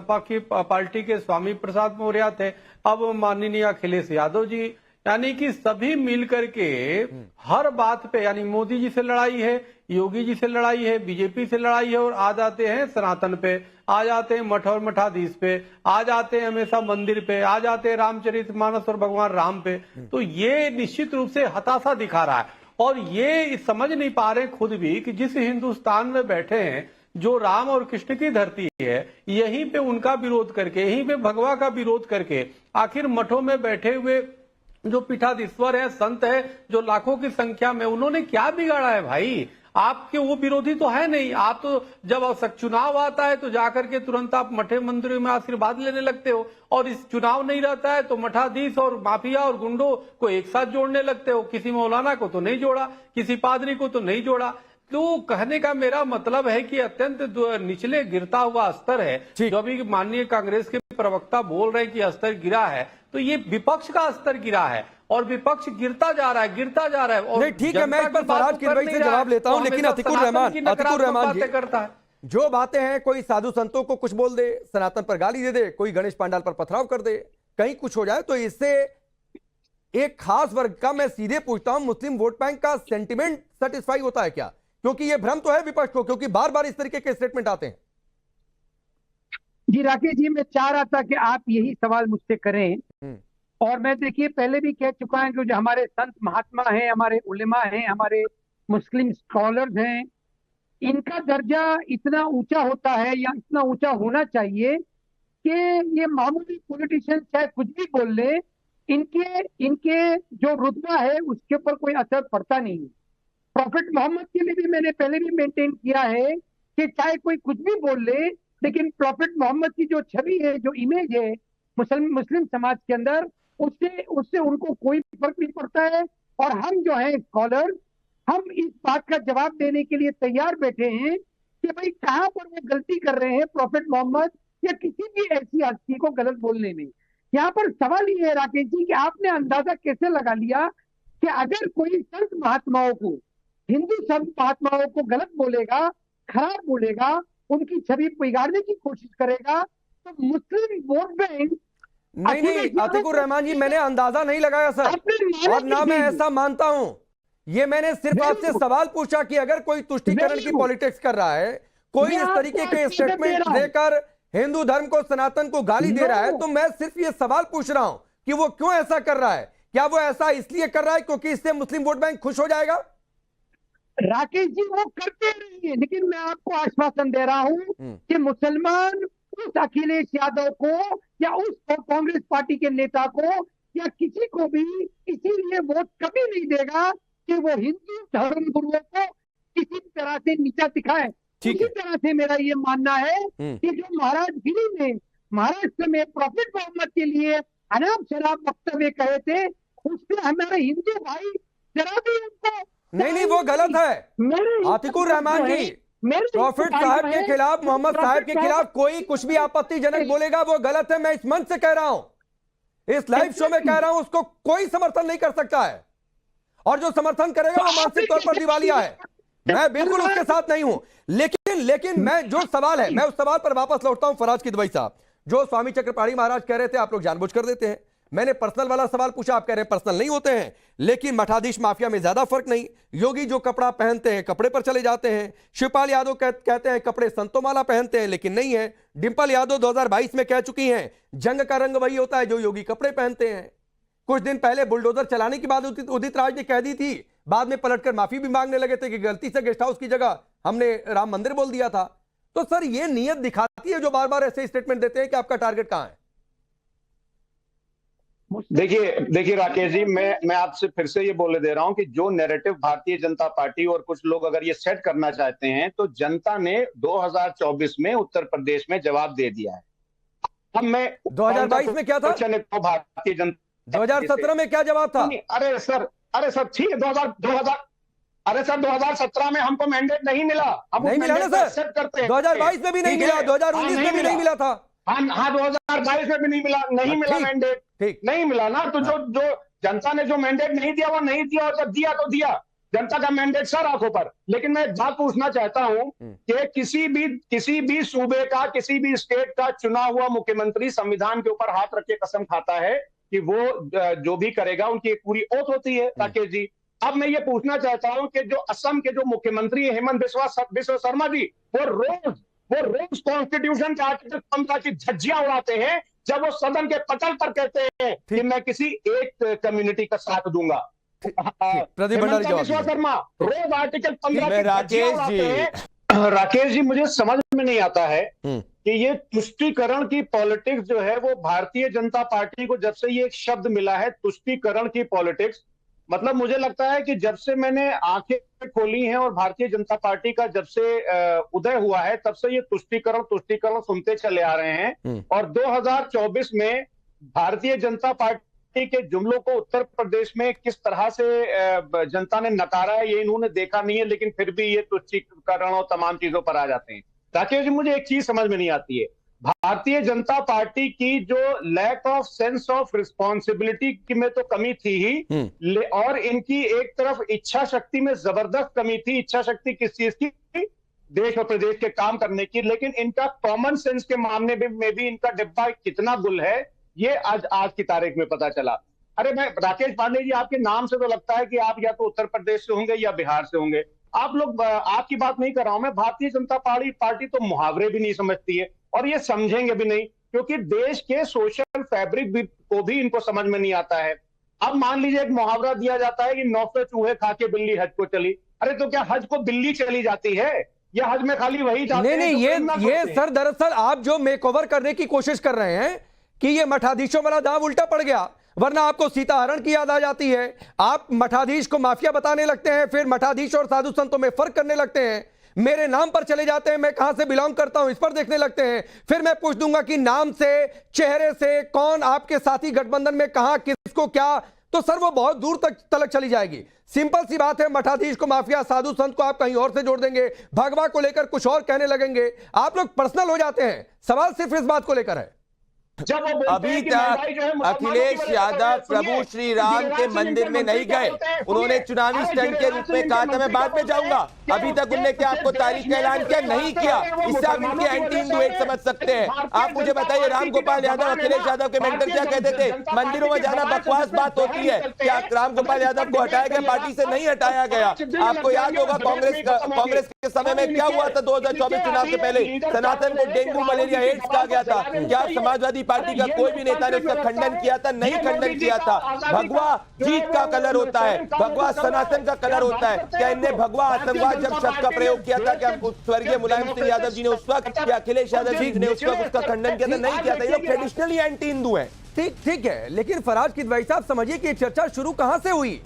सपा की पार्टी के स्वामी प्रसाद मौर्य थे, अब माननीय अखिलेश यादव जी, यानी कि सभी मिलकर के हर बात पे, यानी मोदी जी से लड़ाई है, योगी जी से लड़ाई है, बीजेपी से लड़ाई है, और आ जाते हैं सनातन पे, आ जाते हैं मठ और मठाधीश पे, आ जाते हैं हमेशा मंदिर पे, आ जाते हैं रामचरितमानस और भगवान राम पे। तो ये निश्चित रूप से हताशा दिखा रहा है, और ये समझ नहीं पा रहे खुद भी कि जिस हिंदुस्तान में बैठे हैं, जो राम और कृष्ण की धरती है, यहीं पे उनका विरोध करके, यहीं पे भगवा का विरोध करके, आखिर मठों में बैठे हुए जो पीठाधीश्वर है, संत है, जो लाखों की संख्या में, उन्होंने क्या बिगाड़ा है भाई? आपके वो विरोधी तो है नहीं। आप तो जब चुनाव आता है तो जाकर के तुरंत आप मठे मंदिरों में आशीर्वाद लेने लगते हो, और इस चुनाव नहीं रहता है तो मठाधीश और माफिया और गुंडों को एक साथ जोड़ने लगते हो। किसी मौलाना को तो नहीं जोड़ा, किसी पादरी को तो नहीं जोड़ा। तो कहने का मेरा मतलब है कि अत्यंत निचले गिरता हुआ स्तर है। जो अभी माननीय कांग्रेस के प्रवक्ता बोल रहे हैं कि स्तर गिरा है, तो ये विपक्ष का स्तर गिरा है, और विपक्ष गिरता जा रहा है, गिरता जा रहा है। और नहीं, ठीक है, मैं इस पर फरहाद किदवई से जवाब लेता हूं, लेकिन अतिकुर रहमान जी करता है जो बातें हैं, कोई साधु संतों को कुछ बोल दे, सनातन पर गाली दे दे, कोई गणेश पांडाल पर पथराव कर दे, कहीं कुछ हो जाए, तो इससे एक खास वर्ग का, मैं सीधे पूछता हूं, मुस्लिम वोट बैंक का सेंटिमेंट सेटिस्फाई होता है क्या? क्योंकि ये भ्रम तो है विपक्ष को, क्योंकि बार बार इस तरीके के स्टेटमेंट आते हैं। जी राकेश जी, मैं चाह रहा था कि आप यही सवाल मुझसे करें, और मैं देखिए पहले भी कह चुका हूं कि जो हमारे संत महात्मा हैं, हमारे उलेमा हैं, हमारे मुस्लिम स्कॉलर्स हैं, इनका दर्जा इतना ऊंचा होता है या इतना ऊंचा होना चाहिए कि ये मामूली पॉलिटिशियन चाहे कुछ भी बोल ले, इनके इनके जो रुतबा है उसके ऊपर कोई असर पड़ता नहीं है। प्रॉफिट मोहम्मद के लिए भी मैंने पहले भी मेंटेन किया है कि चाहे कोई कुछ भी बोल ले, लेकिन प्रॉफिट मोहम्मद की जो छवि है, जो इमेज है मुस्लिम समाज के अंदर, उससे उनको कोई फर्क नहीं पड़ता है। और हम जो है स्कॉलर, हम इस बात का जवाब देने के लिए तैयार बैठे हैं कि भाई कहां पर वो गलती कर रहे हैं प्रॉफिट मोहम्मद या किसी भी ऐसी हस्ती को गलत बोलने में। यहाँ पर सवाल ये है राकेश जी कि आपने अंदाजा कैसे लगा लिया कि अगर कोई संत महात्माओं को, हिंदू संत महात्माओं को गलत बोलेगा, खराब बोलेगा, उनकी छवि बिगाड़ने की कोशिश करेगा, तो मुस्लिम वोट बैंक नहीं, अतिकुर रहमान जी, मैंने अंदाजा नहीं लगाया सर, और ना मैं ऐसा मानता हूं। ये मैंने सिर्फ आपसे सवाल पूछा कि अगर कोई तुष्टीकरण की पॉलिटिक्स कर रहा है, कोई इस तरीके के स्टेटमेंट देकर हिंदू धर्म को, सनातन को गाली दे रहा है, तो मैं सिर्फ ये सवाल पूछ रहा हूं कि वो क्यों ऐसा कर रहा है। क्या वो ऐसा इसलिए कर रहा है क्योंकि इससे मुस्लिम वोट बैंक खुश हो जाएगा? राकेश जी, वो करते रहिए, लेकिन मैं आपको आश्वासन दे रहा हूं कि मुसलमान उस अखिलेश यादव को या उस कांग्रेस पार्टी के नेता को या किसी को भी इसीलिए वोट कभी नहीं देगा कि वो हिंदू धर्म गुरुओं को किसी तरह से नीचा दिखाए। इसी तरह से मेरा ये मानना है कि जो महाराजगिरी में, महाराष्ट्र में प्रॉफिट मोहम्मद के लिए अनाप शराब वक्तव्य कहे थे, उससे हमारे हिंदू भाई जरा भी उनको नहीं, वो गलत है। आतिकुर रहमान जी, प्रॉफिट साहब के खिलाफ, मोहम्मद साहब के खिलाफ कोई कुछ भी आपत्तिजनक बोलेगा वो गलत है। मैं इस मंच से कह रहा हूं, इस लाइव शो में कह रहा हूं, उसको कोई समर्थन नहीं कर सकता है, और जो समर्थन करेगा वो मानसिक तौर पर दिवालिया है। मैं बिल्कुल उसके साथ नहीं हूं। लेकिन मैं जो सवाल है, मैं उस सवाल पर वापस लौटता हूं। फरहाद किदवई साहब, जो स्वामी चक्रपाणी महाराज कह रहे थे, आप लोग जानबूझ कर देते हैं। मैंने पर्सनल वाला सवाल पूछा, आप कह रहे हैं पर्सनल नहीं होते हैं, लेकिन मठाधीश माफिया में ज्यादा फर्क नहीं। योगी जो कपड़ा पहनते हैं, कपड़े पर चले जाते हैं। शिवपाल यादव कहते हैं कपड़े संतों माला पहनते हैं, लेकिन नहीं है। डिंपल यादव 2022 में कह चुकी हैं जंग का रंग वही होता है जो योगी कपड़े पहनते हैं। कुछ दिन पहले बुलडोजर चलाने की बात उदित राज ने कह दी थी, बाद में पलटकर माफी भी मांगने लगे थे कि गलती से गेस्ट हाउस की जगह हमने राम मंदिर बोल दिया था। तो सर, ये नियत दिखाती है जो बार बार ऐसे स्टेटमेंट देते हैं कि आपका टारगेट कहां है? देखिए राकेश जी, मैं आपसे फिर से ये बोले दे रहा हूं कि जो नैरेटिव भारतीय जनता पार्टी और कुछ लोग अगर ये सेट करना चाहते हैं, तो जनता ने 2024 में उत्तर प्रदेश में जवाब दे दिया है। अब मैं 2022 में क्या था? तो भारतीय जनता 2017 में क्या जवाब था? अरे सर ठीक है, 2017 में हमको मैंडेट नहीं मिला। अब नहीं मिला ना सर, 2022 में भी नहीं मिला, 2019 में भी नहीं मिला था। हाँ 2022 में भी नहीं मिला, मिला मैंडेट, नहीं मिला ना। तो जो जनता ने जो मैंडेट नहीं दिया वो नहीं दिया, और जब दिया तो दिया। जनता का मैंडेट सर आंखों पर। लेकिन मैं एक बात पूछना चाहता हूं कि किसी भी सूबे का, किसी भी स्टेट का चुना हुआ मुख्यमंत्री संविधान के ऊपर हाथ रख के कसम खाता है कि वो जो भी करेगा उनकी एक पूरी ओथ होती है राकेश जी। अब मैं ये पूछना चाहता हूं कि जो असम के जो मुख्यमंत्री है हेमंत बिस्वा शर्मा जी, वो रोज कॉन्स्टिट्यूशन के आर्टिकल 15 की धज्जियां उड़ाते हैं जब वो सदन के पटल पर कहते हैं कि मैं किसी एक कम्युनिटी का साथ दूंगा। प्रदीप भंडारी बिस्वा शर्मा रोज आर्टिकल 15 मैं राकेश जी मुझे समझ में नहीं आता है कि ये तुष्टीकरण की पॉलिटिक्स जो है वो भारतीय जनता पार्टी को जब से ये एक शब्द मिला है तुष्टीकरण की पॉलिटिक्स, मतलब मुझे लगता है कि जब से मैंने आंखें खोली हैं और भारतीय जनता पार्टी का जब से उदय हुआ है तब से ये तुष्टीकरण सुनते चले आ रहे हैं। और 2024 में भारतीय जनता पार्टी के जुमलों को उत्तर प्रदेश में किस तरह से जनता ने नकारा है ये इन्होंने देखा नहीं है, लेकिन फिर भी ये तुष्टीकरण और तमाम चीजों पर आ जाते हैं। राकेश जी मुझे एक चीज समझ में नहीं आती है, भारतीय जनता पार्टी की जो lack of sense of responsibility की में तो कमी थी ही, और इनकी एक तरफ इच्छा शक्ति में जबरदस्त कमी थी। इच्छा शक्ति किस चीज की? देश और प्रदेश के काम करने की। लेकिन इनका कॉमन सेंस के मामले में भी इनका डिब्बा कितना गुल है ये आज की तारीख में पता चला। अरे मैं राकेश पांडे जी, आपके नाम से तो लगता है कि आप या तो उत्तर प्रदेश से होंगे या बिहार से होंगे। आप लोग, आपकी बात नहीं कर रहा हूं मैं, भारतीय जनता पार्टी तो मुहावरे भी नहीं समझती है और ये समझेंगे भी नहीं, क्योंकि देश के सोशल फैब्रिक को भी इनको समझ में नहीं आता है। अब मान लीजिए एक मुहावरा दिया जाता है कि 900 चूहे खा के बिल्ली हज को चली। अरे तो क्या हज को बिल्ली चली जाती है या हज में खाली वही जाते हैं? नहीं, ये सर दरअसल आप जो मेकओवर करने की कोशिश कर रहे हैं कि ये मठाधीशों वाला दांव उल्टा पड़ गया, वरना आपको सीताहरण की याद आ जाती है। आप मठाधीश को माफिया बताने लगते हैं, फिर मठाधीश और साधु संतों में फर्क करने लगते हैं, मेरे नाम पर चले जाते हैं, मैं कहां से बिलोंग करता हूं इस पर देखने लगते हैं। फिर मैं पूछ दूंगा कि नाम से, चेहरे से कौन आपके साथी गठबंधन में कहां किसको क्या, तो सर वो बहुत दूर तक चली जाएगी। सिंपल सी बात है, मठाधीश को माफिया, साधु संत को आप कहीं और से जोड़ देंगे, भगवा को लेकर कुछ और कहने लगेंगे, आप लोग पर्सनल हो जाते हैं। सवाल सिर्फ इस बात को लेकर है। जब वो अभी तक अखिलेश यादव प्रभु श्री राम के मंदिर में नहीं गए, उन्होंने चुनावी स्टंट के रूप में कहा था मैं बाद में जाऊंगा। अभी तक उन्होंने क्या आपको तारीख का ऐलान किया? नहीं किया। इससे आप इनके एंटी हिंदू एड समझ सकते हैं। आप मुझे बताइए, राम गोपाल यादव, अखिलेश यादव के मेंटर क्या कहते थे? मंदिरों में जाना बकवास बात होती है। क्या राम गोपाल यादव को हटाया गया? पार्टी से नहीं हटाया गया। आपको याद होगा कांग्रेस के समय में क्या हुआ था 2024 चुनाव से पहले? सनातन को डेंगू मलेरिया एड्स कहा गया था। क्या समाजवादी पार्टी का कोई भी नेता ने उसका खंडन किया था? नहीं खंडन किया था। भगवा जीत का कलर होता है, भगवा सनातन का कलर होता है। क्या इनने भगवा आतंकवाद जब शब्द का प्रयोग किया था, क्या स्वर्गीय मुलायम सिंह यादव जी ने उस वक्त, या अखिलेश यादव जी ने उस वक्त उसका खंडन किया था? नहीं किया था। ये लोग ट्रेडिशनली एंटी हिंदू हैं। ठीक है, लेकिन फराज किदवई साहब समझिए कि चर्चा शुरू कहां से हुई।